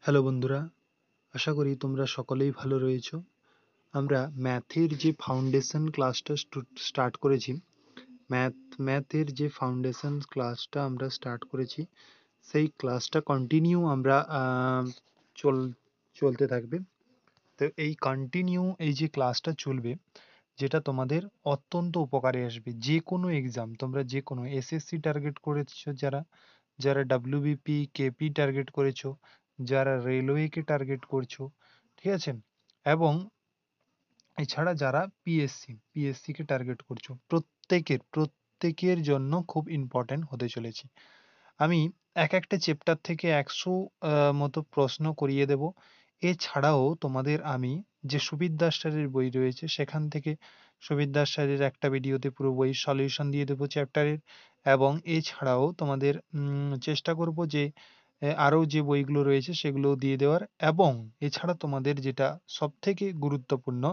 Hello বন্ধুরা, আশা করি তোমরা সকলেই ভালো রয়েছো। আমরা ম্যাথের যে ফাউন্ডেশন ক্লাসটা স্টার্ট করেছি, ম্যাথের যে ফাউন্ডেশন ক্লাসটা আমরা স্টার্ট করেছি, সেই ক্লাসটা কন্টিনিউ আমরা চল চলতে থাকবে। তো এই কন্টিনিউ এই যে ক্লাসটা চলবে, যেটা তোমাদের অত্যন্ত উপকারে আসবে। যে কোনো এক্সাম, তোমরা যে কোনো এসএসসি টার্গেট করেছো, যারা যারা ডাব্লিউবিপি কেপি টার্গেট করেছো, যারা রেলওয়েকে টার্গেট করছো, ঠিক আছে, এবং এছাড়া যারা পিএসসি কে টার্গেট করছো, প্রত্যেকের জন্য খুব ইম্পর্টেন্ট হতে চলেছে। আমি এক একটা চ্যাপ্টার থেকে 100 মতো প্রশ্ন করিয়ে দেব। এছাড়াও তোমাদের আমি যে সুবির দাস স্যারের বই রয়েছে, সেখান থেকে সুবির দাস স্যারের একটা ভিডিওতে পুরো বই সলিউশন দিয়ে দেবো চ্যাপ্টারের। এবং এছাড়াও তোমাদের চেষ্টা করব যে আরও যে বইগুলো রয়েছে সেগুলো দিয়ে দেওয়ার। এবং এছাড়া তোমাদের যেটা সব থেকে গুরুত্বপূর্ণ,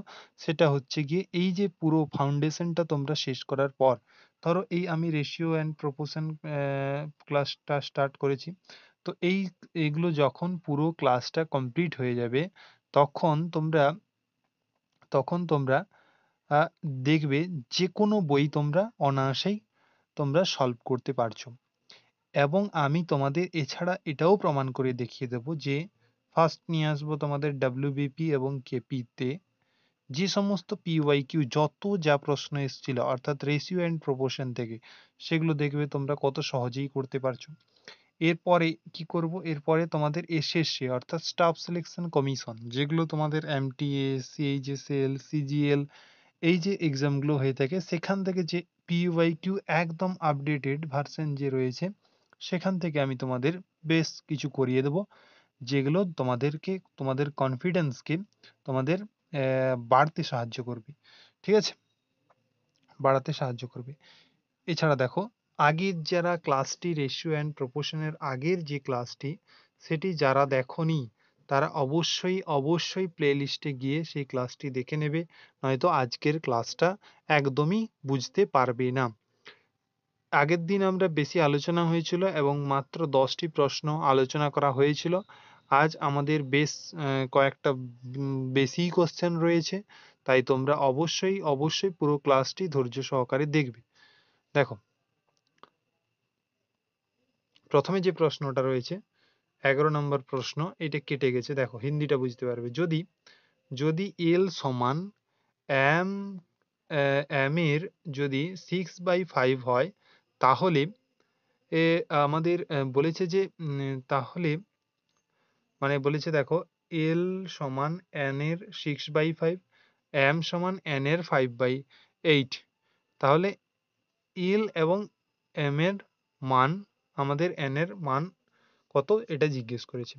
সেটা হচ্ছে গিয়ে এই যে পুরো ফাউন্ডেশনটা তোমরা শেষ করার পর, ধরো এই আমি রেশিও অ্যান্ড প্রপোর্শন ক্লাসটা স্টার্ট করেছি, তো এইগুলো যখন পুরো ক্লাসটা কমপ্লিট হয়ে যাবে, তখন তোমরা তখন তোমরা আহ, দেখবে যে কোনো বই তোমরা অনায়াসেই তোমরা সলভ করতে পারছো। এবং আমি তোমাদের এছাড়া এটাও প্রমাণ করে দেখিয়ে দেব যে ফার্স্ট নিয়ে আসবো তোমাদের ডাব্লিউবিপি এবং কেপিতে যে সমস্ত পিওয়াইকিউ যত যা প্রশ্ন এসেছিল, অর্থাৎ রেশিও অ্যান্ড প্রপোর্শন থেকে, সেগুলো দেখবে তোমরা কত সহজেই করতে পারছো। এরপরে কি করব, এরপরে তোমাদের এসএসসি অর্থাৎ স্টাফ সিলেকশন কমিশন, যেগুলো তোমাদের এমটিএ, সিএইচএসএল, সিজিএল, এই যে এক্সামগুলো হয়ে থাকে, সেখান থেকে যে পিওয়াইকিউ একদম আপডেটেড ভার্সন যে রয়েছে, সেখান থেকে আমি তোমাদের বেশ কিছু করিয়ে দেব, যেগুলো তোমাদেরকে, তোমাদের কনফিডেন্সকে তোমাদের বাড়তে সাহায্য করবে। ঠিক আছে, বাড়াতে সাহায্য করবে। এছাড়া দেখো, আগের যারা ক্লাসটি রেশিও অ্যান্ড প্রপোর্শনের আগের যে ক্লাসটি, সেটি যারা দেখোনি, তারা অবশ্যই প্লে লিস্টে গিয়ে সেই ক্লাসটি দেখে নেবে, নয়তো আজকের ক্লাসটা একদমই বুঝতে পারবে না। আগের দিন আমরা বেশি আলোচনা হয়েছিল এবং মাত্র 10টি প্রশ্ন আলোচনা করা হয়েছিল। আজ আমাদের বেশ কয়েকটা বেশি কোশ্চেন রয়েছে, তাই তোমরা অবশ্যই পুরো ক্লাসটি ধৈর্য সহকারে দেখবে। দেখো, প্রথমে যে প্রশ্নটা রয়েছে 11 নম্বর প্রশ্ন, এটা কেটে গেছে। দেখো, হিন্দিটা বুঝতে পারবে। যদি যদি এল সমান এম এম এর যদি 6/5 হয়, তাহলে আমাদের বলেছে যে তাহলে মানে বলেছে, দেখো, এল সমান এন এর 6/5, এম সমান এন এর 5/8, তাহলে এল এবং এম এর মান, আমাদের এন এর মান কত, এটা জিজ্ঞেস করেছে।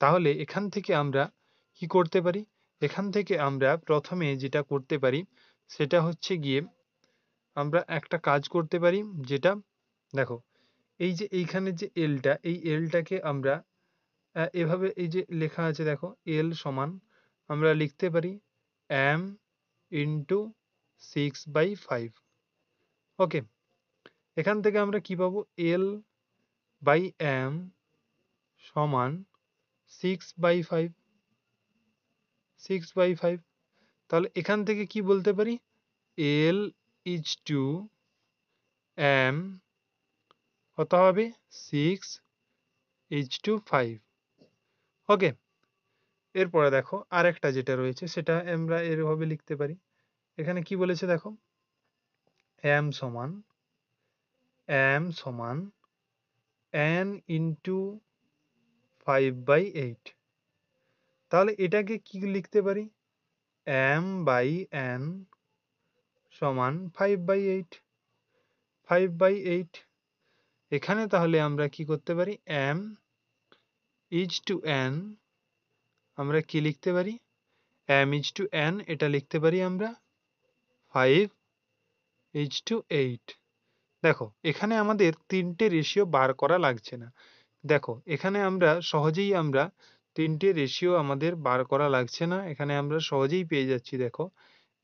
তাহলে এখান থেকে আমরা কি করতে পারি? এখান থেকে আমরা প্রথমে যেটা করতে পারি, সেটা হচ্ছে গিয়ে আমরা একটা কাজ করতে পারি, যেটা, দেখো, এই যে এইখানে যে এলটা, এই এলটাকে আমরা এভাবে, এই যে লেখা আছে দেখো, এল সমান আমরা লিখতে পারি এম ইন্টু 6/5। ওকে, এখান থেকে আমরা কি পাবো? এল বাই এম সমান 6/5, 6/5। তাহলে এখান থেকে কি বলতে পারি? এল ইজ টু এম কত হবে? 6:5। ওকে, এরপরে দেখো আরেকটা যেটা রয়েছে, সেটা আমরা এভাবে লিখতে পারি। এখানে কি বলেছে দেখো, এম সমান n ইন্টু 5/8। তাহলে এটাকে কি লিখতে পারি? m বাই n সমান 5/8। এখানে তাহলে আমরা কি করতে পারি? m ইজ টু n আমরা কি লিখতে পারি? m ইজ টু n এটা লিখতে পারি আমরা 5:8। দেখো, এখানে আমাদের তিনটে রেশিও বার করা লাগছে না। দেখো, এখানে আমরা সহজেই তিনটে রেশিও আমাদের বার করা লাগছে না, এখানে আমরা সহজেই পেয়ে যাচ্ছি। দেখো,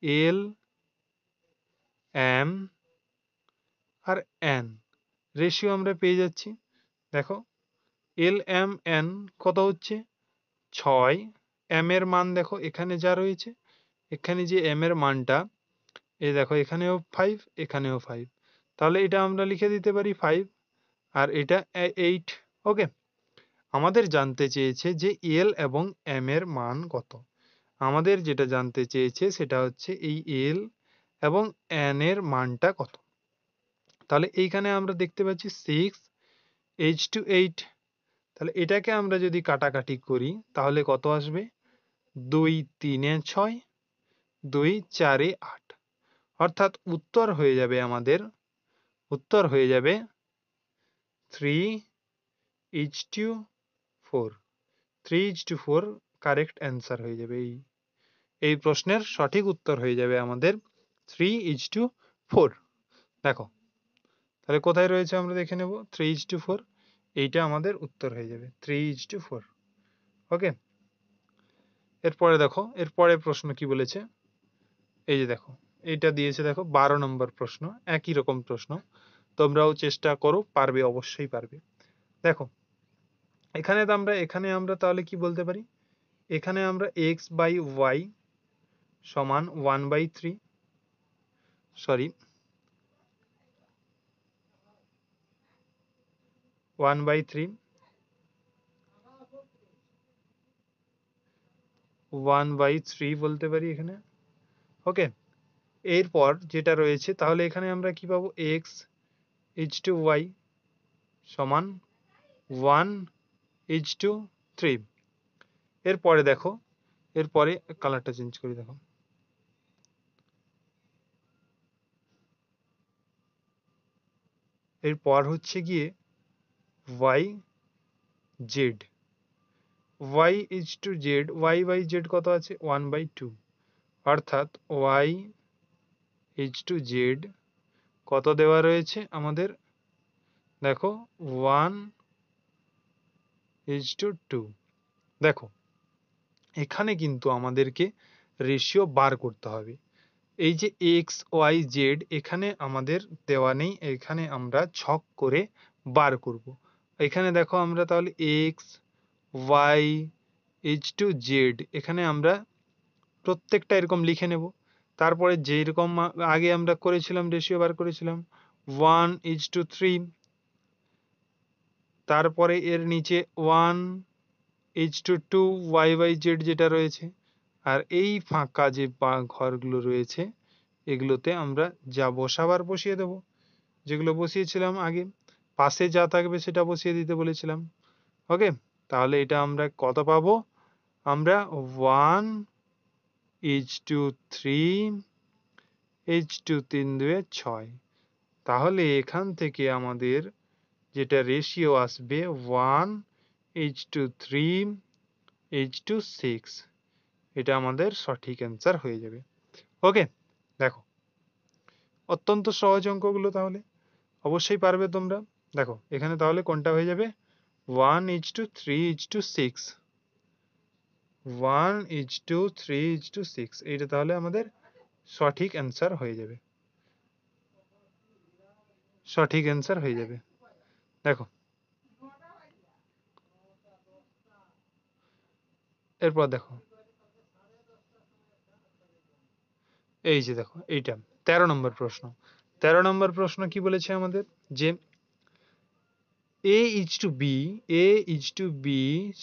এল, এম আর এন রেশিও আমরা পেয়ে যাচ্ছি। দেখো, এল এম এন কত হচ্ছে? 6 m এর মান দেখো এখানে যা রয়েছে, এখানে যে m এর মানটা, এই দেখো এখানেও 5 এখানেও 5, তাহলে এটা আমরা লিখে দিতে পারি 5 আর এটা 8। ওকে, আমাদের জানতে চেয়েছে যে এল এবং এম এর মান কত। আমাদের যেটা জানতে চেয়েছে সেটা হচ্ছে এই এল এবং এন এর মানটা কত। তাহলে এইখানে আমরা দেখতে পাচ্ছি 6h2 8, তাহলে এটাকে আমরা যদি কাটাকাটি করি তাহলে কত আসবে, 2 3 6, 2 4 8, অর্থাৎ উত্তর হয়ে যাবে আমাদের, উত্তর হয়ে যাবে 3h2 4। 3h2 4 কারেক্ট অ্যান্সার হয়ে যাবে। এই প্রশ্নের সঠিক উত্তর হয়ে যাবে আমাদের 3h2 4। দেখো তাহলে কোথায় রয়েছে আমরা দেখে নেব, 3h2 4, এইটা আমাদের উত্তর হয়ে যাবে 3h2 4। ওকে, এরপরে দেখো এরপরে প্রশ্ন কি বলেছে, এই যে দেখো এইটা দিয়েছে, দেখো 12 নম্বর প্রশ্ন, একই রকম প্রশ্ন, তোমরাও চেষ্টা করো, পারবে, অবশ্যই পারবে। দেখো এখানে আমরা তাহলে কি বলতে পারি, এখানে আমরা x/y সমান 1/3, সরি 1/3, 1/3 বলতে পারি এখানে। ওকে, এরপর যেটা রয়েছে তাহলে এখানে আমরা কি পাবো, x/y সমান 1/3। এরপরে দেখো, এরপরে কালারটা চেঞ্জ করি, দেখো এরপর হচ্ছে গিয়ে y/z, y/z, y/z কত আছে 1/2, অর্থাৎ y/z কত দেওয়া রয়েছে আমাদের, দেখো 1/2। দেখো এখানে কিন্তু আমাদেরকে রেশিও বার করতে হবে। এই যে এক্স ওয়াই জেড এখানে আমাদের দেওয়া নেই, এখানে আমরা ছক করে বার করব। এখানে দেখো আমরা তাহলে এক্স ওয়াই জেড এখানে আমরা প্রত্যেকটা এরকম লিখে নেব। তারপরে যেরকম আগে আমরা করেছিলাম রেশিও বার করেছিলাম 1:3, তারপরে এর নিচে 1:2 y/z যেটা রয়েছে, আর এই ফাঁকা যে ঘরগুলো রয়েছে এগুলোতে আমরা যা বসাবার বসিয়ে দেব, যেগুলো বসিয়েছিলাম আগে, পাশে যা থাকবে সেটা বসিয়ে দিতে বলেছিলাম। ওকে, তাহলে এটা আমরা কত পাবো, আমরা 1:3, 3 2 6, তাহলে এখান থেকে আমাদের যেটা রেশিও আসবে 1:3:6, এটা আমাদের সঠিক অ্যান্সার হয়ে যাবে। ওকে, দেখো অত্যন্ত সহজ অঙ্কগুলো, তাহলে অবশ্যই পারবে তোমরা। দেখো এখানে তাহলে কোনটা হয়ে যাবে, 1:3:6, 1:3:6, এইটা তাহলে আমাদের সঠিক অ্যান্সার হয়ে যাবে, সঠিক অ্যান্সার হয়ে যাবে। দেখো এরপর দেখো এই যে দেখো এইটা 13 নম্বর প্রশ্ন। 13 নম্বর প্রশ্ন কি বলেছে আমাদের, যে a:2b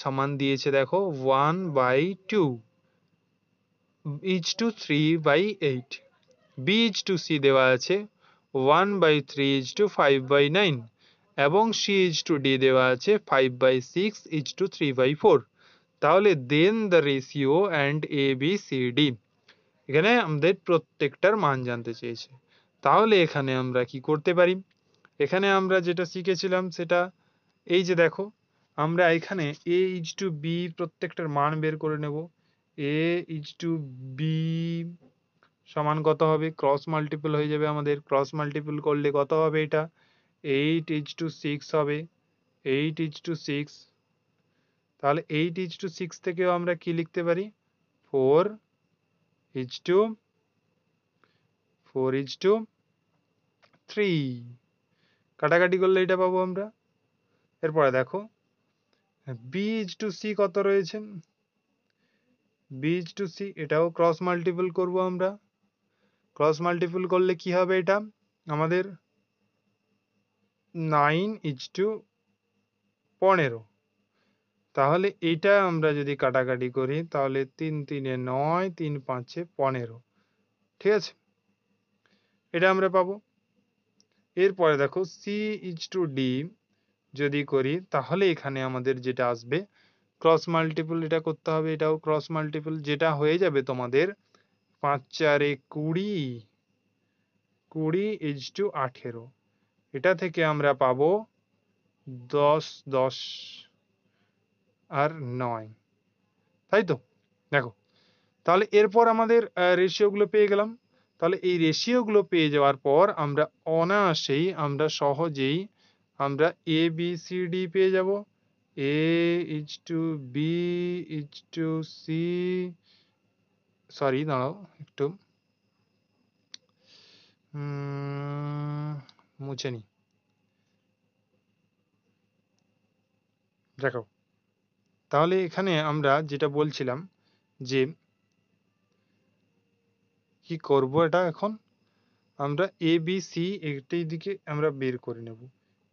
সমান দিয়েছে দেখো 1/2,3/8, b:2c দেওয়া আছে 1/3:5/9 এবং c:2d দেওয়া আছে 5/6:3/4। তাহলে then the ratio and A B C D, এখানে আমাদের প্রত্যেকটার মান জানতে চেয়েছে। তাহলে এখানে আমরা কি করতে পারি, এখানে আমরা যেটা শিখেছিলাম সেটা, এই যে দেখো আমরা এখানে a:2b প্রত্যেকটার মান বের করে নেব। a:2b সমান কত হবে, ক্রস মাল্টিপল হয়ে যাবে আমাদের, ক্রস মাল্টিপল করলে কত হবে, এটা 8:6 হবে, 8:6, তাহলে 8:6 থেকেও আমরা কি লিখতে পারি, 4:3, কাটাকাটি করলে এটা পাবো আমরা। এরপরে দেখো b:2c কত রয়েছে, বি ইজ টু সি, এটাও ক্রস মাল্টিপল করব আমরা। ক্রস মাল্টিপল করলে কি হবে, এটা আমাদের 9:15। তাহলে এটা আমরা যদি কাটাকাটি করি তাহলে 3 3 9, 3 5 15। ঠিক আছে, এটা আমরা পাবো। এরপরে দেখো সি ইজ টু ডি যদি করি তাহলে এখানে আমাদের যেটা আসবে ক্রস মাল্টিপল এটা করতে হবে, এটাও ক্রস মাল্টিপল, যেটা হয়ে যাবে তোমাদের 5 4 20, 20 ইজ টু 18। এটা থেকে আমরা পাবো 10 10 আর 9, তাই তো? দেখো, তাহলে এরপর আমাদের রেশিওগুলো পেয়ে গেলাম। তাহলে এই রেশিওগুলো পেয়ে যাওয়ার পর আমরা অনায়াসেই, আমরা সহজেই আমরা এ বি সি ডি পেয়ে যাব। A is to B is to C, sorry দাঁড়াও একটু মুছে নি। দেখো, তাহলে এখানে আমরা যেটা বলছিলাম যে কি করব, এটা এখন আমরা এ বি সি একটাই দিকে আমরা বের করে নেব।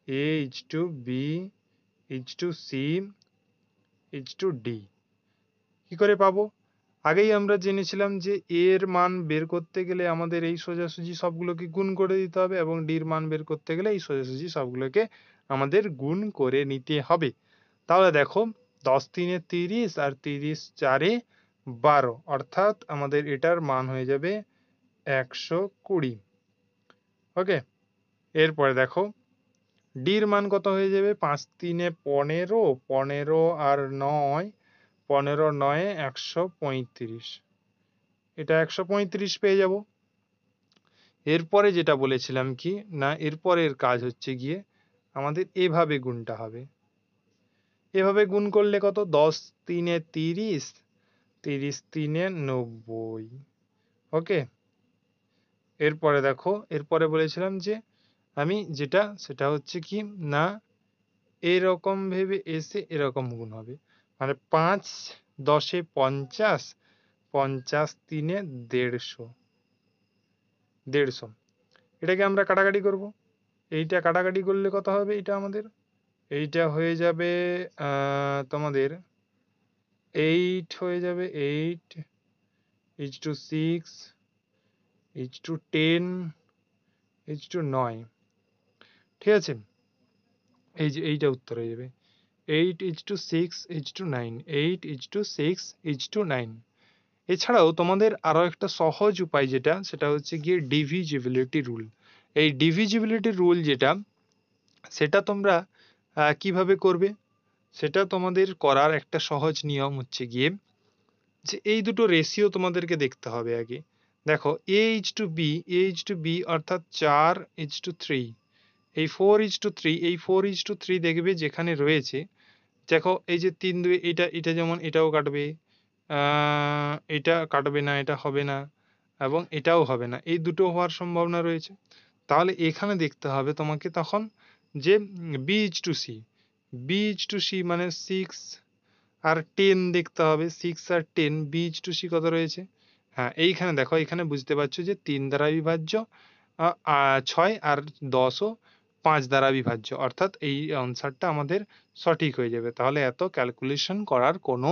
A is to B is to C is to D কি করে পাবো? আগেই আমরা জেনেছিলাম যে এর মান বের করতে গেলে আমাদের এই সোজাসুজি সবগুলোকে গুণ করে দিতে হবে, এবং ডির মান বের করতে গেলে এই সোজাসুজি সবগুলোকে আমাদের গুণ করে নিতে হবে। তাহলে দেখো 10 3 30 আর 30 4 12, অর্থাৎ আমাদের এটার মান হয়ে যাবে 120। ওকে, এরপরে দেখো ডির মান কত হয়ে যাবে, 5 3 15, 15 আর 9, 15 9 135, এটা 135 পেয়ে যাব। এরপরে যেটা বলেছিলাম কি না, এরপরের কাজ হচ্ছে গিয়ে আমাদের এভাবে গুণটা হবে। এভাবে গুণ করলে কত, 10 3 30, 30 3 90। ওকে, এরপরে দেখো, এরপরে বলেছিলাম যে আমি যেটা সেটা হচ্ছে কি না, এরকম ভেবে এসে এরকম গুণ হবে, মানে 5 10 50, 50 3 150, 150। এটাকে আমরা কাটাকাটি করব। এইটা কাটাকাটি করলে কত হবে, এটা আমাদের এইটা হয়ে যাবে তোমাদের 8 হয়ে যাবে, 8 is to 6 is to 10 is to 9। ঠিক আছে, এই যে এইটা উত্তর হয়ে যাবে 8 is to 6 is to 9, 8 is to 6 is to 9। এছাড়াও তোমাদের আরো একটা সহজ উপায় যেটা, সেটা হচ্ছে গিয়ে ডিভিজিবিলিটি রুল। এই ডিভিজিবিলিটি রুল যেটা, সেটা তোমরা কিভাবে করবে, সেটা তোমাদের করার একটা সহজ নিয়ম হচ্ছে গিয়ে যে এই দুটো রেশিও তোমাদেরকে দেখতে হবে আগে। দেখো A is to B, A is to B অর্থাৎ 4 ইজ টু 3, এই 4 ইজ টু 3, এই 4 ইজ টু 3 দেখবে যেখানে রয়েছে, দেখো এই যে 3 2, এটা এটা যেমন এটাও কাটবে, এটা কাটবে না, এটা হবে না, এবং এটাও হবে না, এই দুটো হওয়ার সম্ভাবনা রয়েছে। তাহলে এখানে দেখতে হবে তোমাকে তখন যে B is to C, B is to C মানে 6 আর 10 দেখতে হবে, 6 আর 10 বি ইজ টু সি কত রয়েছে। হ্যাঁ, এইখানে দেখো, এখানে বুঝতে পারছো যে 3 দ্বারা বিভাজ্য, 6 আর 10 ও 5 দ্বারা বিভাজ্য, অর্থাৎ এই আনসারটা আমাদের সঠিক হয়ে যাবে। তাহলে এত ক্যালকুলেশন করার কোনো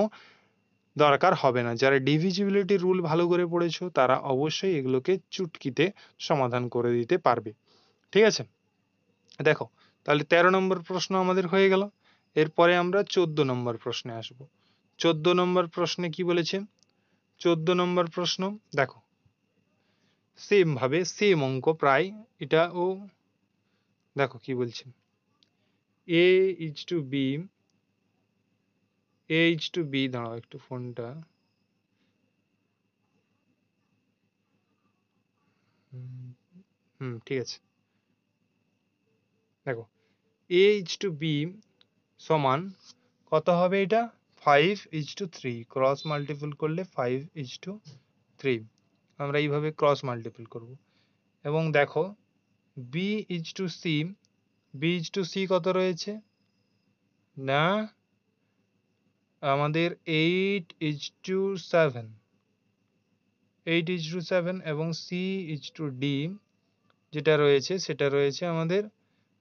দরকার হবে না। যারা ডিভিজিবিলিটি রুল ভালো করে পড়েছো তারা অবশ্যই এগুলোকে চুটকিতে সমাধান করে দিতে পারবে। ঠিক আছে, দেখো তাহলে 13 নম্বর প্রশ্ন আমাদের হয়ে গেল। এরপরে আমরা 14 নম্বর প্রশ্নে আসব। 14 নম্বর প্রশ্নে কি বলেছে, 14 নম্বর প্রশ্ন দেখো সেম ভাবে সেম অঙ্ক প্রায়, এটাও দেখো কি বলছে, A is to B, A is to B, দাঁড়াও একটু ফোনটা, ঠিক আছে। দেখো এ ইজ টু বি সমান কত হবে, এটা 5 ইজ টু 3, ক্রস মাল্টিপল করলে 5 ইজ টু 3, আমরা এইভাবে ক্রস মাল্টিপল করব। এবং দেখো B is to C, B is to C কত রয়েছে না আমাদের 8:7, 8:7 এবং C:D যেটা রয়েছে সেটা রয়েছে আমাদের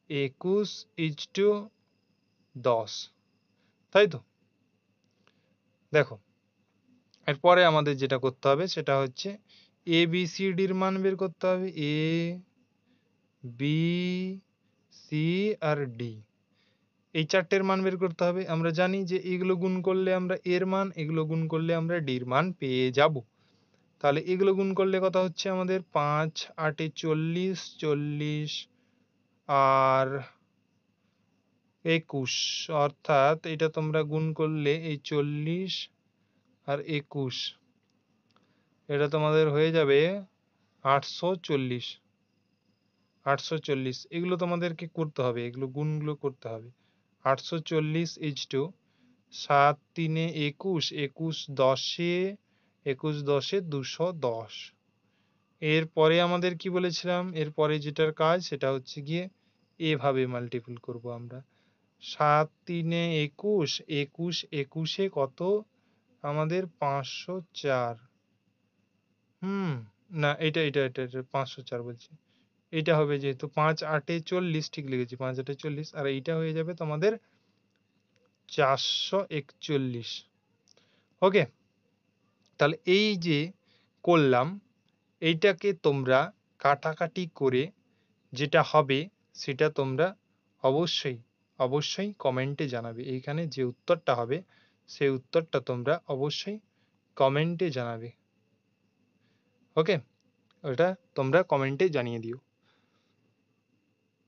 21:10, তাই তো? দেখো, এরপরে আমাদের যেটা করতে হবে সেটা হচ্ছে ABCDর মান বের করতে হবে। A, B, C R D, এই চারটের মান বের করতে হবে। আমরা জানি যে এগুলো গুণ করলে আমরা এর মান, এগুলো গুণ করলে আমরা ডির মান পেয়ে যাব। তাহলে এগুলো গুণ করলে কত হচ্ছে আমাদের 5 8 40, 40 আর 21, অর্থাৎ এটা তোমরা গুণ করলে এই 40 আর 21 এটা তোমাদের হয়ে যাবে 840, 840। এগুলো তোমাদেরকে করতে হবে, এগুলো গুণগুলো করতে হবে। 840 ইজটু 7 3 21, 21 10 21 10 210। এরপরে আমাদের কি বলেছিলাম, এরপরে যেটার কাজ সেটা হচ্ছে গিয়ে এভাবে মাল্টিপল করব আমরা। 7 3 21, 21 21 কত আমাদের 504। না, এটা এটা এটা এটা 504 বলছি। এটা হবে যেহেতু 5 8 40, ঠিক লিখেছি, 5 8 40, আর এইটা হয়ে যাবে তোমাদের 441। ওকে, তাহলে এই যে করলাম, এইটাকে তোমরা কাটাকাটি করে যেটা হবে সেটা তোমরা অবশ্যই অবশ্যই কমেন্টে জানাবে। এইখানে যে উত্তরটা হবে সেই উত্তরটা তোমরা অবশ্যই কমেন্টে জানাবে। ওকে, ওটা তোমরা কমেন্টে জানিয়ে দিও।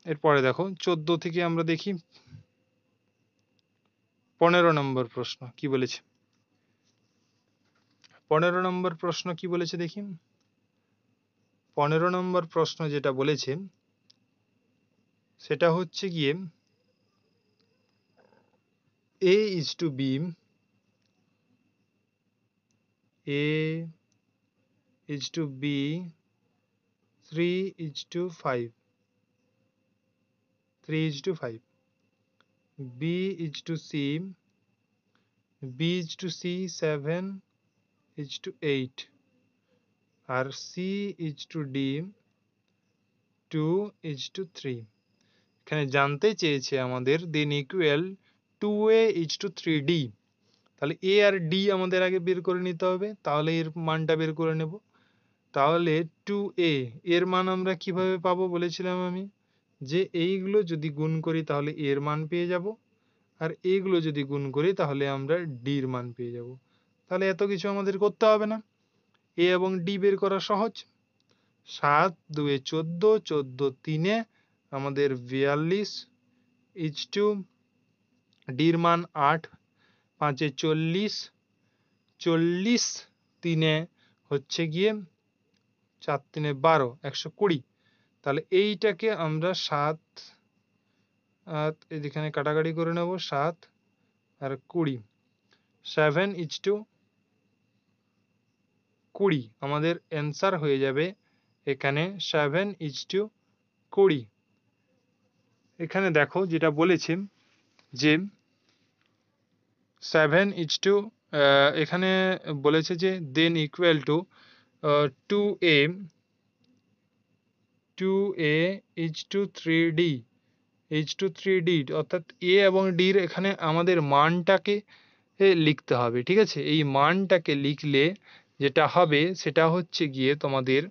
এরপরে দেখো 14 থেকে আমরা দেখি 15 নম্বর প্রশ্ন কি বলেছে। 15 নম্বর প্রশ্ন কি বলেছে দেখি। 15 নম্বর প্রশ্ন যেটা বলেছে সেটা হচ্ছে গিয়ে A is to B, A is to B 3:5, 3:5, B is to C, B is to C 7:8, R C is to D 2:3। এখানে জানতে চেয়েছে আমাদের than equal 2A is to 3D। তাহলে A আর D আমাদের আগে বের করে নিতে হবে, তাহলে এর মানটা বের করে নেব। তাহলে 2A এর মান আমরা কিভাবে পাবো বলেছিলাম আমি, যে এইগুলো যদি গুণ করি তাহলে এর মান পেয়ে যাব, আর এইগুলো যদি গুণ করি তাহলে আমরা ডির মান পেয়ে যাব। তাহলে এত কিছু আমাদের করতে হবে না, এ এবং ডি বের করা সহজ। 7 2 14, 14 3 আমাদের 42 ইজ টু ডির মান 8 5 40, 40 3 হচ্ছে গিয়ে 4 3 12, 120। তাহলে এইটাকে আমরা 7 এখানে কাটাকাটি করে নেব, 7 আর 20, 7:20 আমাদের অ্যান্সার হয়ে যাবে এখানে 7:20। এখানে দেখো যেটা বলেছে যে 7:, এখানে বলেছে যে than equal to 2A 3D, H2 3D, অর্থাৎ এ এবং ডির এখানে আমাদের মানটাকে লিখতে হবে। ঠিক আছে, এই মানটাকে লিখলে যেটা হবে সেটা হচ্ছে গিয়ে তোমাদের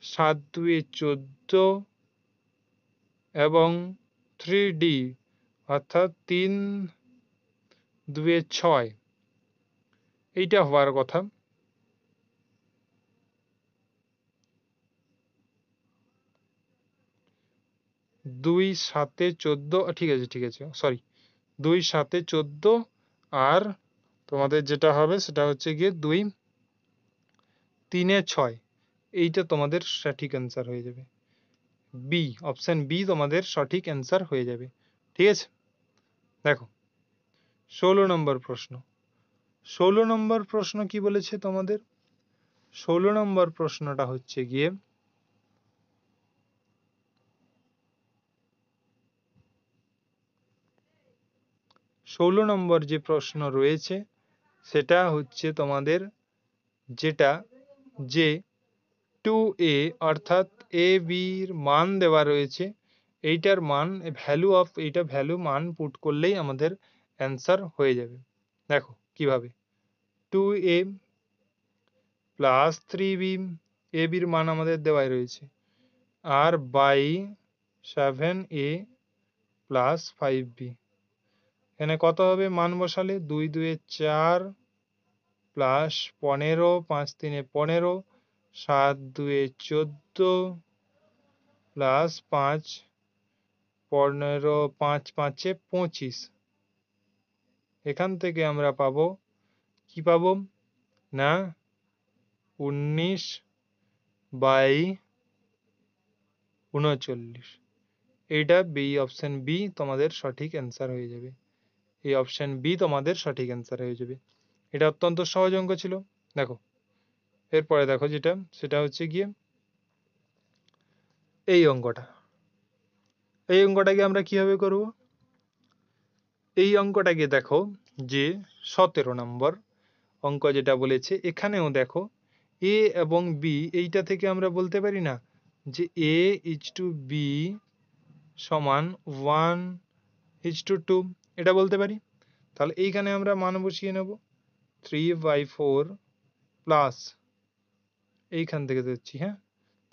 7 2 14 এবং 3D অর্থাৎ 3 2 6, এইটা হওয়ার কথা। দুই 7 14, ঠিক আছে ঠিক আছে, সরি, 2 7 14, আর তোমাদের যেটা হবে সেটা হচ্ছে গিয়ে 2 3 6, এইটা তোমাদের সঠিক অ্যান্সার হয়ে যাবে। বি, অপশন বি তোমাদের সঠিক অ্যান্সার হয়ে যাবে। ঠিক আছে, দেখো 16 নম্বর প্রশ্ন। 16 নম্বর প্রশ্ন কি বলেছে তোমাদের। 16 নম্বর প্রশ্নটা হচ্ছে গিয়ে 16 নম্বর যে প্রশ্ন রয়েছে সেটা হচ্ছে তোমাদের যেটা যে 2a অর্থাৎ a bর মান দেওয়া রয়েছে, এইটার মান ভ্যালু অফ এইটা ভ্যালু মান পুট করলেই আমাদের অ্যান্সার হয়ে যাবে। দেখো কিভাবে, 2a প্লাস 3b, a bর মান আমাদের দেওয়াই রয়েছে, আর বাই 7a প্লাস 5b। এখানে কত হবে মান বসালে, 2 2 4 প্লাস 15, 5 3 15, 7 2 14 প্লাস 5 15, 5 5 25। এখান থেকে আমরা পাবো কি পাবো না 19/39। এইটা বি, অপশন বি তোমাদের সঠিক অ্যান্সার হয়ে যাবে। এই অপশন বি তোমাদের সঠিক অ্যান্সার হয়ে যাবে। এটা অত্যন্ত সহজ অঙ্ক ছিল। দেখো এরপরে দেখো যেটা, সেটা হচ্ছে গিয়ে এই অঙ্কটা। এই অঙ্কটাকে আমরা কিভাবে করব, এই অঙ্কটাকে দেখো যে 17 নম্বর অঙ্ক যেটা বলেছে, এখানেও দেখো এ এবং বি, এইটা থেকে আমরা বলতে পারি না যে a ইজ টু বি সমান 1:2, এটা বলতে পারি। তাহলে এইখানে আমরা মান বসিয়ে নেব, 3/4 প্লাস এইখান থেকে দিচ্ছি, হ্যাঁ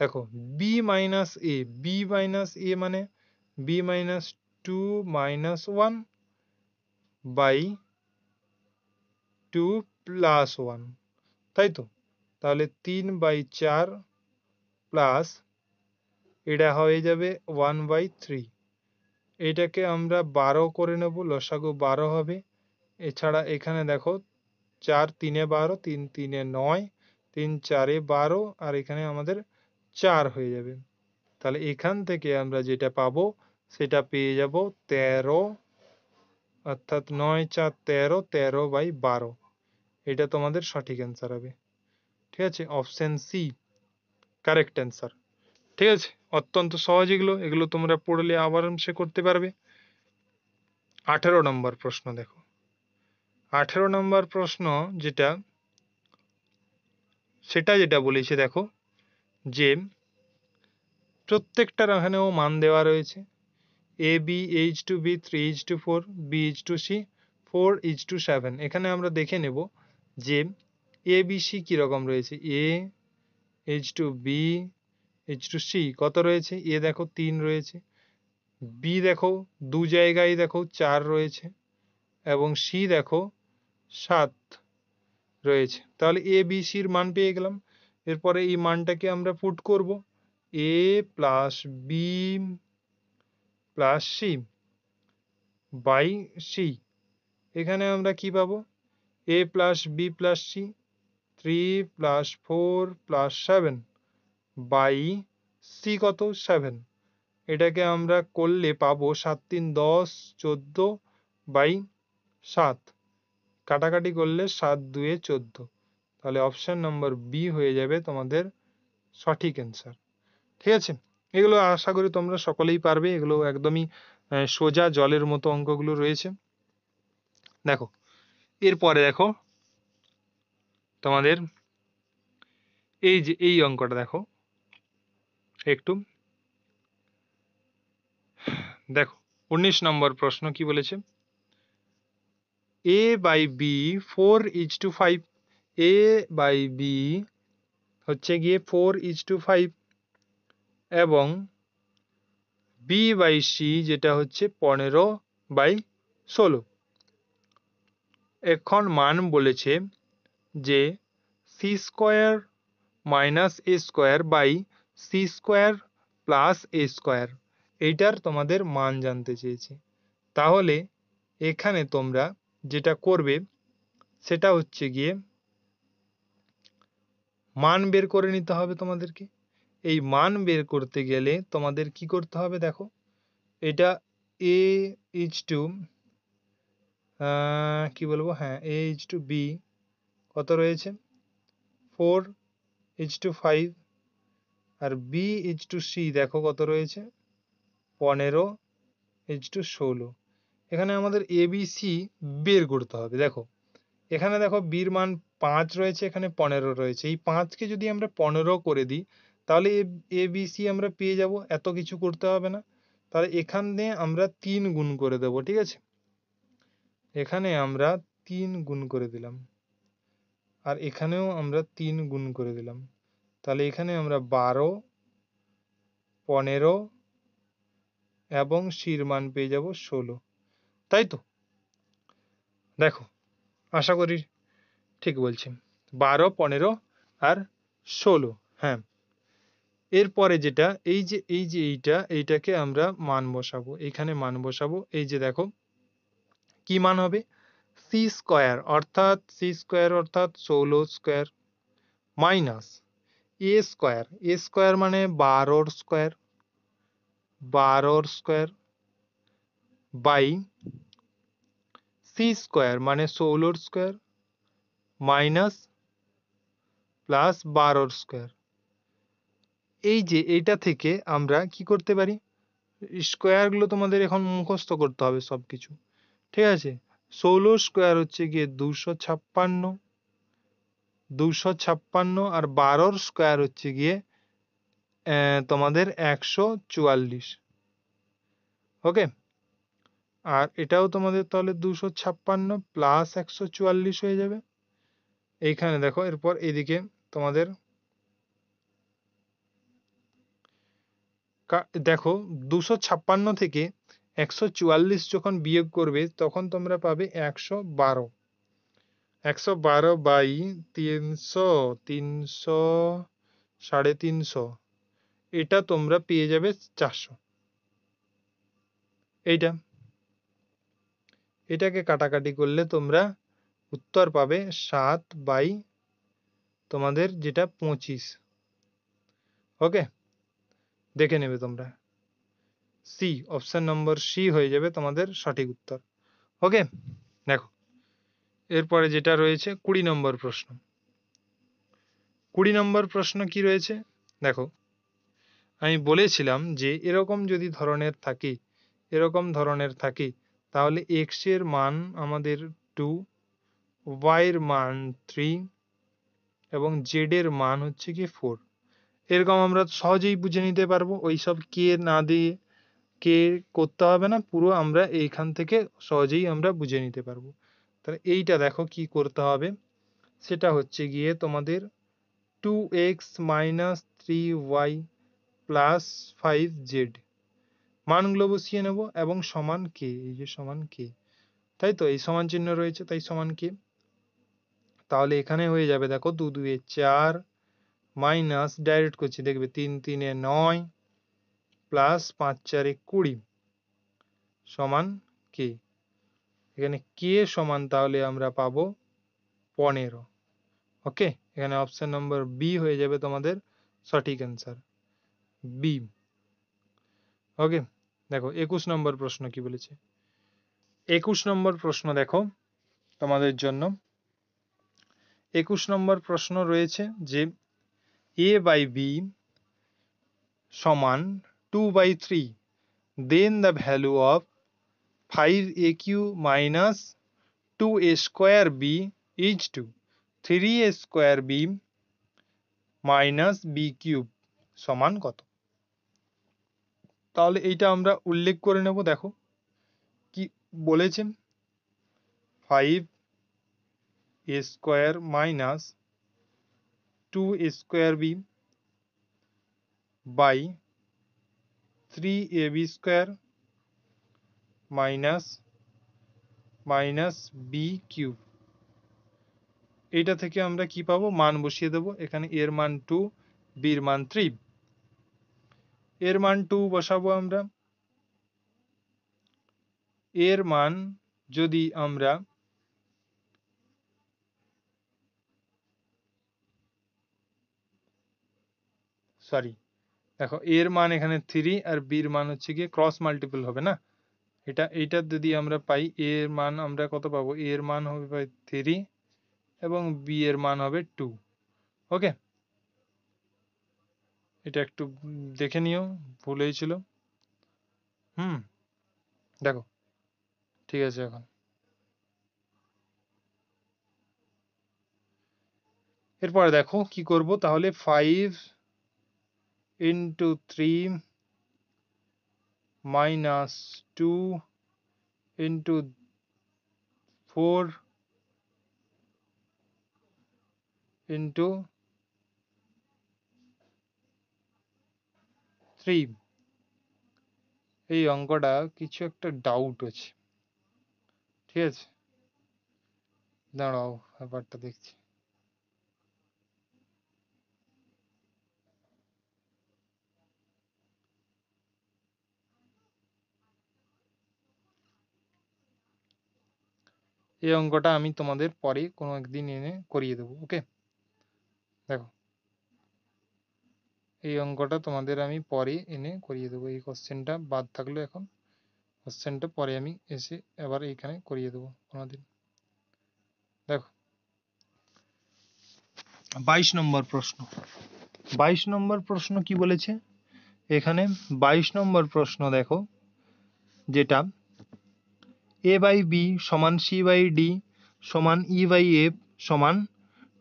দেখো বি মাইনাস এ, বি মাইনাস এ মানে বি মাইনাস 2 মাইনাস 1/2 প্লাস 1, তাই তো। তাহলে 3/4 প্লাস এটা হয়ে যাবে 1/3। এটাকে আমরা 12 করে নেব, লসাগু 12 হবে। এছাড়া এখানে দেখো 4 3 12, 3 3 9, 3 4 12, আর এখানে আমাদের 4 হয়ে যাবে। তাহলে এখান থেকে আমরা যেটা পাবো সেটা পেয়ে যাব 13, অর্থাৎ 9 4 13, 13/12। এটা তোমাদের সঠিক অ্যান্সার হবে। ঠিক আছে, অপশন সি কারেক্ট অ্যান্সার। ঠিক আছে, অত্যন্ত সহজ এগুলো, এগুলো তোমরা পড়লে আরামসে করতে পারবে। 18 নম্বর প্রশ্ন দেখো। 18 নম্বর প্রশ্ন যেটা, সেটা যেটা বলেছে দেখো যে প্রত্যেকটার এখানেও মান দেওয়া রয়েছে, A B H to B 3:4, B H to C 4:7। এখানে আমরা দেখে নেব যে এ বি সি কীরকম রয়েছে। A is to B H to C কত রয়েছে, এ দেখো 3 রয়েছে, বি দেখো 2 জায়গায় দেখো 4 রয়েছে, এবং সি দেখো 7 রয়েছে। তাহলে এ বি সির মান পেয়ে গেলাম। এরপরে এই মানটাকে আমরা পুট করব, A plus B plus C by C. এখানে আমরা কি পাবো, A plus B plus C 3 plus 4 plus 7 by C কত 7। এটাকে আমরা করলে পাবো 7 3 10 14/7, কাটাকাটি করলে 7 2 14। তাহলে অপশন নম্বর বি হয়ে যাবে তোমাদের সঠিক অ্যান্সার। ঠিক আছে, এগুলো আশা করি তোমরা সকলেই পারবে, এগুলো একদমই সোজা জলের মতো অঙ্কগুলো রয়েছে। দেখো এরপরে দেখো তোমাদের এই যে এই অঙ্কটা দেখো একটু, দেখো 19 নম্বর প্রশ্ন কি বলেছে, a by B 4:5, a by B হচ্ছে গিয়ে 4:5, এবং বি বাই সি যেটা হচ্ছে 15/16। এখন মান বলেছে যে C square minus A square by C square plus A square, এইটার তোমাদের মান জানতে চেয়েছে। তাহলে এখানে তোমরা যেটা করবে সেটা হচ্ছে গিয়ে মান বের করে নিতে হবে তোমাদেরকে। এই মান বের করতে গেলে তোমাদের কি করতে হবে দেখো, এটা এ ইজ টু কি বলবো, হ্যাঁ এ ইজ টু বি কত রয়েছে 4:5, আর বি ইজ টু সি দেখো কত রয়েছে 15:16। এখানে আমাদের এ বি সি বের করতে হবে। দেখো এখানে দেখো বির মান 5 রয়েছে, এখানে 15 রয়েছে। এই 5কে যদি আমরা 15 করে দিই তাহলে এ বি সি আমরা পেয়ে যাব, এত কিছু করতে হবে না। তাহলে এখানে আমরা 3 গুণ করে দেব, ঠিক আছে? এখানে আমরা 3 গুণ করে দিলাম, আর এখানেও আমরা 3 গুণ করে দিলাম। তাহলে এখানে আমরা 12, 15 এবং সির মান পেয়ে যাব 16, তাই তো? দেখো, আশা করি ঠিক বলছি। 12, 15 আর 16। হ্যাঁ, এরপরে যেটা, এই যে এইটাকে আমরা মান বসাবো, এখানে মান বসাবো। এই যে দেখো কি মান হবে, সি স্কোয়ার অর্থাৎ 16 স্কোয়ার মাইনাস এ স্কোয়ার মানে 12 স্কোয়ার বাই সি স্কোয়ার মানে 16 স্কোয়ার মাইনাস প্লাস 12 স্কোয়ার। এই যে এইটা থেকে আমরা কি করতে পারি, স্কোয়ার গুলো তোমাদের এখন মুখস্থ করতে হবে সবকিছু, ঠিক আছে? 16 স্কোয়ার হচ্ছে গিয়ে 256, আর 12 স্কোয়ার হচ্ছে গিয়ে তোমাদের 144। ওকে, আর এটাও তোমাদের তাহলে 256 প্লাস 144 হয়ে যাবে। এইখানে দেখো, এরপর এদিকে তোমাদের দেখো 256 থেকে 144 যখন বিয়োগ করবে তখন তোমরা পাবে 112। 112 বাই 300, 300, 350, এটা তোমরা পেয়ে যাবে 400। এটাকে কাটাকাটি করলে তোমরা উত্তর পাবে 7 বাই তোমাদের যেটা 25। ওকে, দেখে নেবে তোমরা। সি, অপশন নম্বর সি হয়ে যাবে তোমাদের সঠিক উত্তর। ওকে, দেখো এরপরে যেটা রয়েছে 20 নম্বর প্রশ্ন। 20 নম্বর প্রশ্ন কি রয়েছে দেখো, আমি বলেছিলাম যে এরকম যদি এরকম ধরনের থাকে তাহলে x এর মান আমাদের 2, y এর মান 3 এবং z এর মান হচ্ছে কি 4। এরকম আমরা সহজেই বুঝে নিতে পারবো, ওইসব কে না দিয়ে কে করতে হবে না, পুরো আমরা এইখান থেকে সহজেই আমরা বুঝে নিতে পারবো। তাহলে এইটা দেখো কি করতে হবে, সেটা হচ্ছে গিয়ে তোমাদের 2x minus 3y plus 5z মানগুলো বসিয়ে নেব এবং সমান কে, এই যে সমান কে, তাই তো? এই সমান চিহ্ন রয়েছে তাই সমান কে। তাহলে এখানে হয়ে যাবে দেখো 2 2 এ 4 মাইনাস ডাইরেক্ট করছি, দেখবে 3 3 এ 9 প্লাস 5 4 এ 20 সমান কে। এখানে কে সমান তাহলে আমরা পাবো 15। ওকে, এখানে অপশন নম্বর বি হয়ে যাবে তোমাদের সঠিক অ্যান্সার, বি। ওকে, দেখো 21 নম্বর প্রশ্ন কি বলেছে। 21 নম্বর প্রশ্ন দেখো তোমাদের জন্য। 21 নম্বর প্রশ্ন রয়েছে যে a বাই বি সমান 2/3, then the value of 5aq minus 2a square b is to 3a square b minus b cube সমান কত? তাহলে এইটা আমরা উল্লেখ করে নেব। দেখো কি বলেছেন, 5a square minus 2a square b by 3ab square minus b cube। এইটা থেকে আমরা কি পাবো, মান বসিয়ে দেব। এখানে এর মান 2, বির মান 3। এর মান 2 বসাবো আমরা। এর মান যদি আমরা দেখো এর মান এখানে 3 আর বির মান হচ্ছে গিয়ে ক্রস মাল্টিপল হবে না, এইটা যদি আমরা পাই, এর মান আমরা কত পাবো, এর মান হবে 3 এবং বি এর মান হবে 2। ওকে, এটা একটু দেখে নিও, ভুল হয়েছিল। দেখো ঠিক আছে। এখন এরপরে দেখো কি করব, তাহলে 5 into 3 minus 2 into 4 into 3। এই অঙ্কটা কিছু একটা ডাউট আছে, ঠিক আছে, দাঁড়াও ব্যাপারটা দেখছি। এই অঙ্কটা আমি তোমাদের পরে কোনো একদিন এনে করিয়ে দেবো, ওকে। দেখো এই অঙ্কটা তোমাদের আমি পরে এনে করিয়ে দেবো, এই কোশ্চেনটা বাদ থাকলো, এখন কোশ্চেনটা পরে আমি এসে আবার এইখানে করিয়ে দেবো কোনোদিন। দেখো 22 নম্বর প্রশ্ন। 22 নম্বর প্রশ্ন কি বলেছে এখানে? 22 নম্বর প্রশ্ন দেখো, যেটা a/b সমান c/d সমান e/f সমান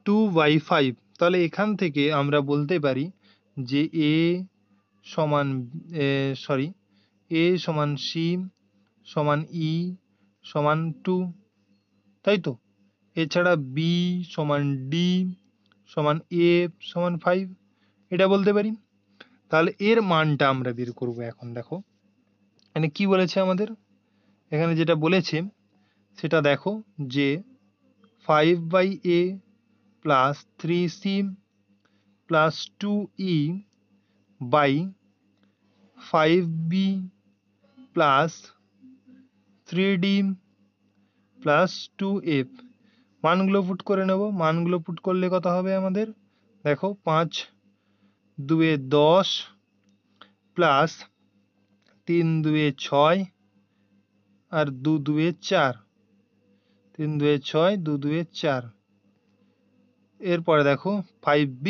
2/5। তাহলে এখান থেকে আমরা বলতে পারি যে a সমান c সমান e সমান 2, তাই তো? এছাড়া b সমান d সমান f সমান 5, এটা বলতে পারি। তাহলে এর মানটা আমরা বের করব। এখন দেখো এখানে কি বলেছে আমাদের, এখানে যেটা বলেছে সেটা দেখো যে 5/a plus 3c plus 2e by 5b plus 3d plus 2f, মানগুলো পুট করে নেব। মানগুলো পুট করলে কত হবে আমাদের? দেখো 5 2 10 প্লাস 3 2 6 আর 2 2 4, 3 2 6 2 2 4। এরপরে দেখো 5b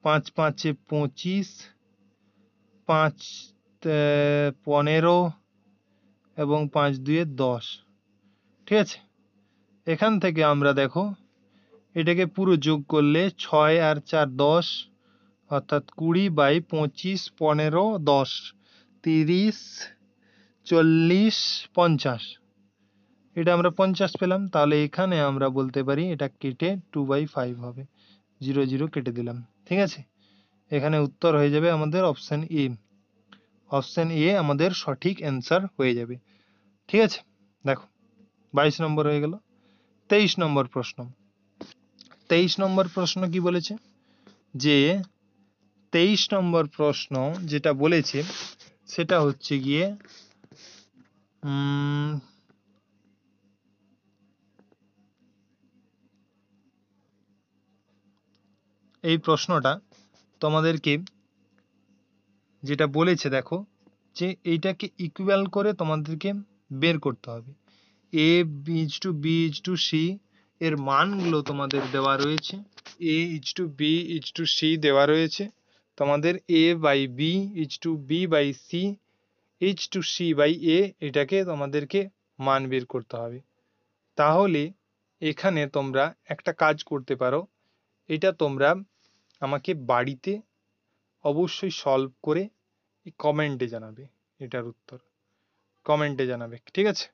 5 5 25 5 15 এবং 5 2 10, ঠিক আছে। এখান থেকে আমরা দেখো এটাকে পুরো যোগ করলে 6 আর 4 10, অর্থাৎ 20/25 15 10 30 40 50, এটা আমরা 50 পেলাম। তাহলে এখানে আমরা বলতে পারি এটা কেটে 2/5 হবে, 0 0 কেটে দিলাম, ঠিক আছে। এখানে উত্তর হয়ে যাবে আমাদের অপশন এ। অপশন এ আমাদের সঠিক অ্যান্সার হয়ে যাবে, ঠিক আছে। দেখো 22 নম্বর হয়ে গেল। 23 নম্বর প্রশ্ন। 23 নম্বর প্রশ্ন কি বলেছে যে 23 নম্বর প্রশ্ন যেটা বলেছে সেটা হচ্ছে গিয়ে এই প্রশ্নটা তোমাদেরকে যেটা বলেছে দেখো যে এইটাকে ইকুয়াল করে তোমাদেরকে বের করতে হবে। a is to b is to c এর মানগুলো তোমাদের দেওয়া রয়েছে। a is to b is to c দেওয়া রয়েছে। তোমাদের a/b is two b/c is two c/a এটাকে তোমাদেরকে মান বের করতে হবে। তাহলে এখানে তোমরা একটা কাজ করতে পারো, এটা তোমরা আমাকে বাড়িতে অবশ্যই সলভ করে কমেন্টে জানাবে, এটার উত্তর কমেন্টে জানাবে, ঠিক আছে।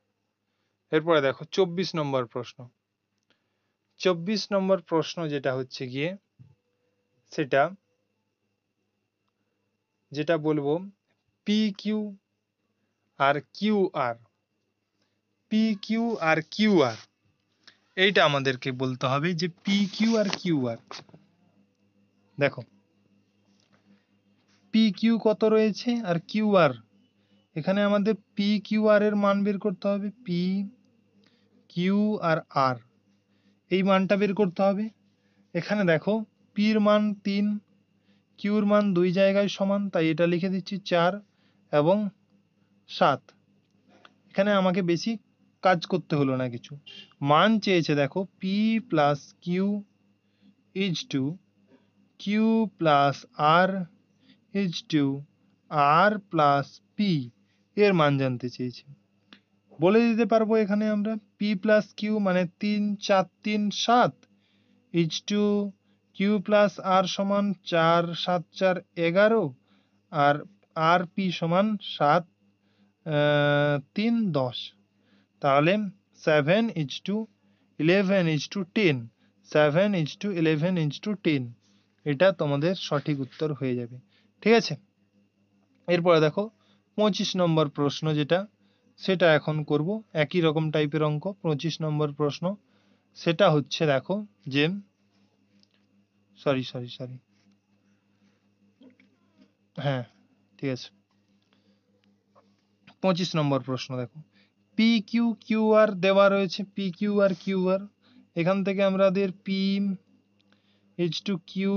এরপরে দেখো 24 নম্বর প্রশ্ন। 24 নম্বর প্রশ্ন যেটা হচ্ছে গিয়ে সেটা যেটা বলবো পি কিউ আর কিউ আর, পি কিউ আর কিউ আর, এইটা আমাদেরকে বলতে হবে যে পি কিউ আর কিউ আর। দেখো পি কিউ কত রয়েছে আর কিউ আর, এখানে আমাদের পি কিউ আর এর মান বের করতে হবে। পি কিউ আর আর এই মানটা বের করতে হবে। এখানে দেখো পির মান 3, কিউর মান 2 জায়গায় সমান, তাই এটা লিখে দিচ্ছি 4 এবং 7। এখানে আমাকে বেশি কাজ করতে হলো না কিছু। মান চেয়েছে দেখো P plus Q is to Q plus R is to R plus P, এর মান জানতে চেয়েছে। বলে দিতে পারবো এখানে আমরা পি প্লাস কিউ মানে 3 4 3 7 ইজ টু কিউ প্লাস আর সমান 4 7 4 11, আর আর পি সমান 7 3 10। তাহলে 7:11:10, 7:11:10, এটা তোমাদের সঠিক উত্তর হয়ে যাবে। ঠিক আছে, এরপরে দেখো 25 নম্বর প্রশ্ন যেটা, সেটা এখন করব। একই রকম টাইপের অঙ্ক। 25 নম্বর প্রশ্ন সেটা হচ্ছে, দেখো যে সরি সরি সরি হ্যাঁ ঠিক আছে, 25 নম্বর প্রশ্ন দেখো, পি কিউ কিউ আর দেওয়া রয়েছে, P Q R Q R. এখান থেকে আমাদের P H to Q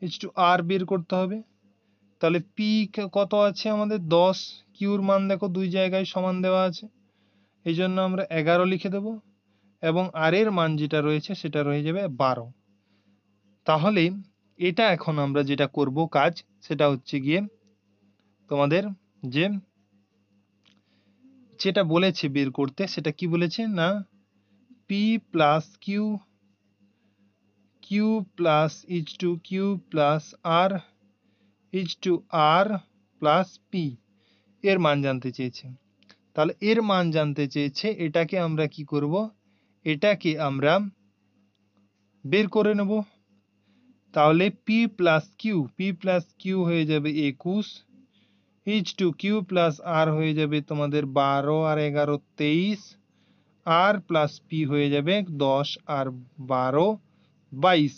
H to R বের করতে হবে। তাহলে পি কত আছে আমাদের 10, কিউর মান দেখো দুই জায়গায় সমান দেওয়া আছে, এই জন্য আমরা 11 লিখে দেব, এবং আর এর মান যেটা রয়েছে সেটা রয়ে যাবে 12। তাহলে এটা এখন আমরা যেটা করব কাজ, সেটা হচ্ছে গিয়ে তোমাদের যে যেটা বলেছে বের করতে, সেটা কি বলেছে না, P plus Q, Q plus H to Q plus R H to R plus P, এর মান জানতে চেয়েছে। তাহলে এর মান জানতে চেয়েছে, এটাকে আমরা কি করব, এটাকে আমরা বের করে নেব। তাহলে পি প্লাস কিউ হয়ে যাবে 21, এইচ টু কিউ প্লাস আর হয়ে যাবে তোমাদের 12 আর 11 23, আর প্লাস পি হয়ে যাবে 10 আর 12 22।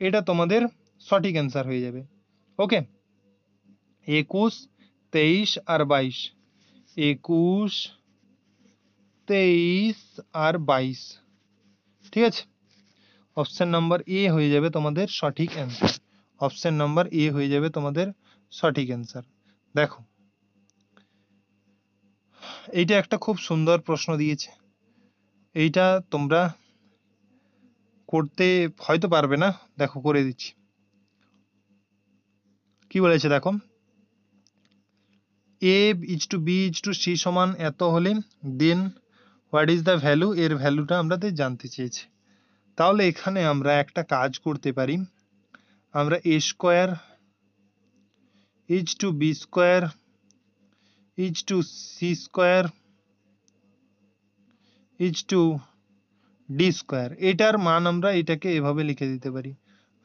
এটা তোমাদের সঠিক অ্যান্সার হয়ে যাবে। ওকে, 21 23 আর 22, 21 23 আর 22। ঠিক আছে, অপশন নাম্বার এ হয়ে যাবে তোমাদের সঠিক অ্যান্সার। অপশন নাম্বার এ হয়ে যাবে তোমাদের সঠিক অ্যান্সার। দেখো, এইটা একটা খুব সুন্দর প্রশ্ন দিয়েছে। এইটা তোমরা করতে হয়তো পারবে না, দেখো করে দিচ্ছি। কি বলেছে দেখো, A is to B is to C সমান এত হলে then what is the value, এর ভ্যালুটা আমরা জানতে চেয়েছি। তাহলে এখানে আমরা একটা কাজ করতে পারি, আমরা A square is to B square is to C square is to D square, এটার মান আমরা এটাকে এভাবে লিখে দিতে পারি,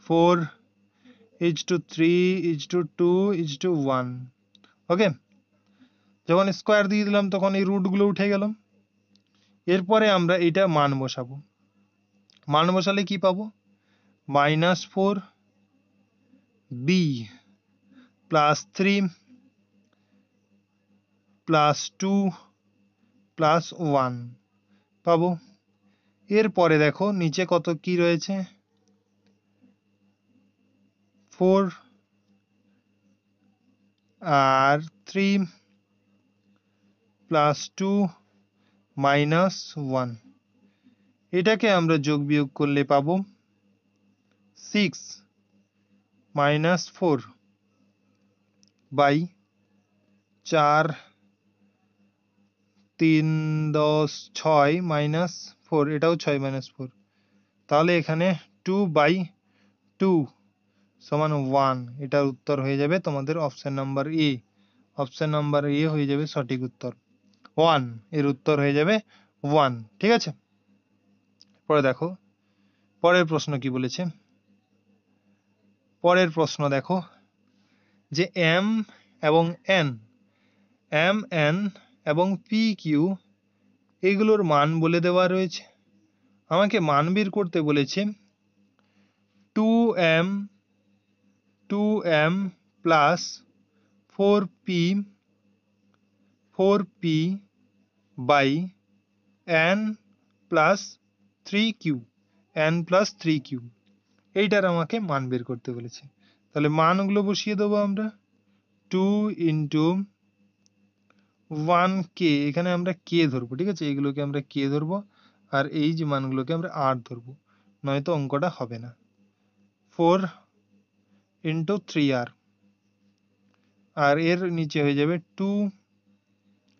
4 is to 3 is to 2 is to 1। Okay, যখন স্কোয়ার দিয়ে দিলাম তখন এই রুটগুলো উঠে গেল। এরপরে আমরা এটা মান বসাবো, মান বসালে কি পাবো, -4 বি প্লাস 3 প্লাস 2 প্লাস 1 পাবো। এরপরে দেখো নিচে কত কি রয়েছে, 4 আর 3 প্লাস 2 মাইনাস 1, এটাকে আমরা যোগ বিয়োগ করলে পাবো 6 মাইনাস 4 বাই 4 3 10 6 মাইনাস 4, এটাও 6 মাইনাস 4। তাহলে এখানে 2/2 সমান 1, এটার উত্তর হয়ে যাবে তোমাদের option number A. Option number A হয়ে যাবে সঠিক উত্তর, 1, এর উত্তর হয়ে যাবে 1। ঠিক আছে, পরে দেখো পরের প্রশ্ন কি বলেছে। পরের প্রশ্ন দেখো যে এম এবং এন, এম এন এবং পি কিউ এগুলোর মান বলে দেওয়া রয়েছে। আমাকে মান বের করতে বলেছে 2m 2m plus 4p by n plus 3q, n plus 3q, এইটার আমাকে মান বের করতে বলেছে। তাহলে মানগুলো বসিয়ে দেবো আমরা, 2 ইন্টু 1k, এখানে আমরা কে ধরবো, ঠিক আছে, এইগুলোকে আমরা কে ধরবো, আর এই যে মানগুলোকে আমরা আর ধরবো, নয়তো অঙ্কটা হবে না। 4 ইন্টু 3r, আর এর নিচে হয়ে যাবে 2,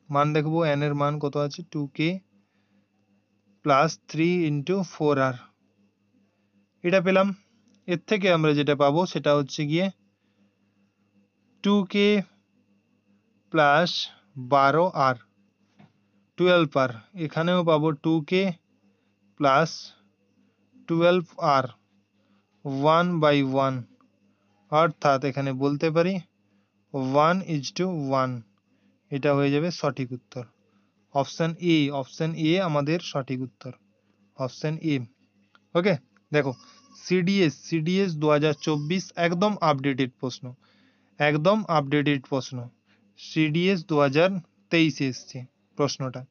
মান দেখবো n এর মান কত আছে 2k, প্লাস 3 ইন্টু 4r, এটা পেলাম। এর থেকে আমরা যেটা পাবো সেটা হচ্ছে গিয়ে 2k প্লাস 12r 12r, এখানেও পাবো 2k প্লাস 12r 1/1, অর্থাৎ এখানে বলতে পারি 1:1। এটা হয়ে যাবে সঠিক উত্তর। অপশন এ আমাদের সঠিক উত্তর, অপশন এ। ওকে, দেখো সিডিএস 2024 একদম আপডেটেড প্রশ্ন, একদম আপডেটেড প্রশ্ন। সিডিএস 2023 এসছে প্রশ্নটা।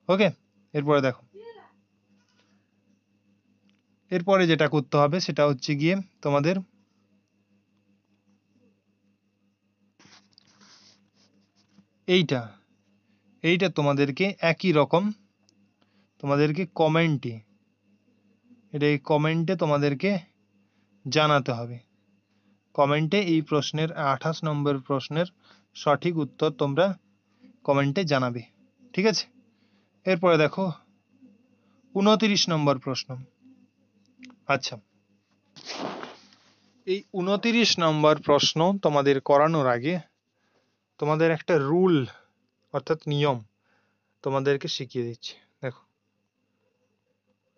ওকে, এরপরে দেখো, এরপরে যেটা করতে হবে সেটা হচ্ছে গিয়ে তোমাদের এইটা এইটা তোমাদেরকে একই রকম তোমাদেরকে কমেন্টে, এটা এই কমেন্টে তোমাদেরকে জানাতে হবে। কমেন্টে এই প্রশ্নের 28 নম্বর প্রশ্নের সঠিক উত্তর তোমরা কমেন্টে জানাবে, ঠিক আছে। এরপরে দেখো 29 নম্বর প্রশ্ন। আচ্ছা, এই 29 নম্বর প্রশ্ন তোমাদের করানোর আগে তোমাদের একটা রুল অর্থাৎ নিয়ম তোমাদেরকে শিখিয়ে দিচ্ছি। দেখো,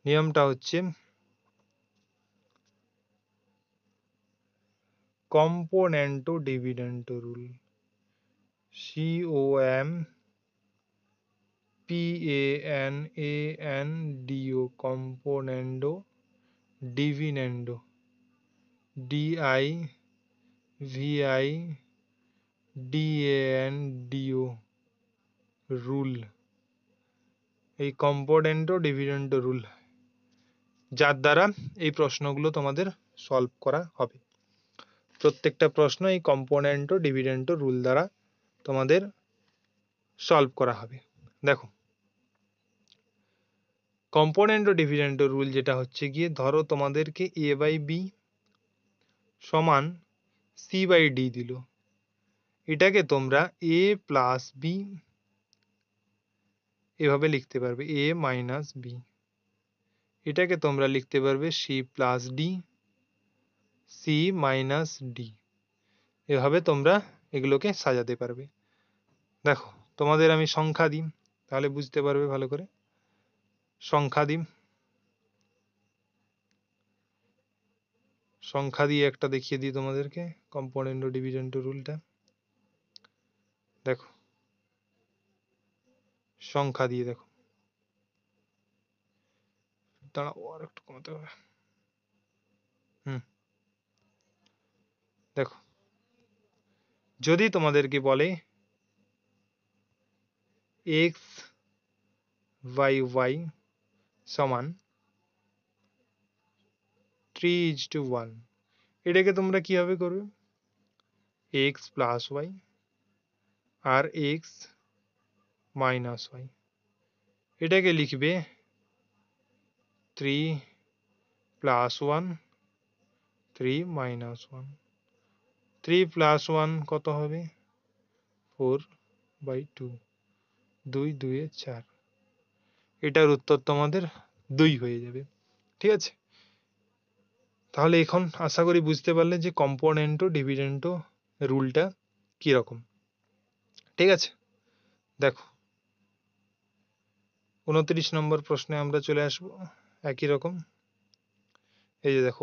নিয়মটা হচ্ছে কম্পোনেন্টো ডিভিডেন্টো রুল, COMPANANDO, কম্পোনেন্ডো ডিভিডেন্ডো, DIVIDANDO রুল। এই কম্পোনেন্টো ডিভিডেন্ডো রুল, যার দ্বারা এই প্রশ্নগুলো তোমাদের সলভ করা হবে। প্রত্যেকটা প্রশ্ন এই কম্পোনেন্টো ডিভিডেন্ডো রুল দ্বারা তোমাদের সলভ করা হবে। দেখো, কম্পোনেন্টো ডিভিডেন্ডো রুল যেটা হচ্ছে গিয়ে, ধরো তোমাদেরকে a/b সমান c/d দিল, এটাকে তোমরা a প্লাস b এভাবে লিখতে পারবে, a মাইনাস b। এটাকে তোমরা লিখতে পারবে c plus d, c minus d। এভাবে তোমরা এগুলোকে সাজাতে পারবে। দেখো, তোমাদের আমি সংখ্যা দিই, তাহলে বুঝতে পারবে ভালো করে। সংখ্যা দিই, সংখ্যা দিয়ে একটা দেখিয়ে দিই তোমাদেরকে কম্পোনেন্টো ডিভিডেন্ডো রুলটা। দেখো, সংখ্যা দিয়ে দেখো, দাঁড়াও আর একটু কমাতে হবে। দেখো, যদি তোমাদেরকে বলে x/y সমান 3:1, এটাকে তোমরা কিভাবে করবে? x প্লাস y আর x মাইনাস y, এটাকে লিখবে 3 প্লাস 1 3 মাইনাস 1। 3 প্লাস 1 কত হবে? 4/2, 2 2 এ 4। এটার উত্তর তোমাদের 2 হয়ে যাবে, ঠিক আছে। তাহলে এখন আশা করি বুঝতে পারলে যে কম্পোনেন্টো ডিভিডেন্ডো রুলটা কিরকম, ঠিক আছে। দেখো, 29 নম্বর প্রশ্নে আমরা চলে আসবো একই রকম। এই যে দেখো,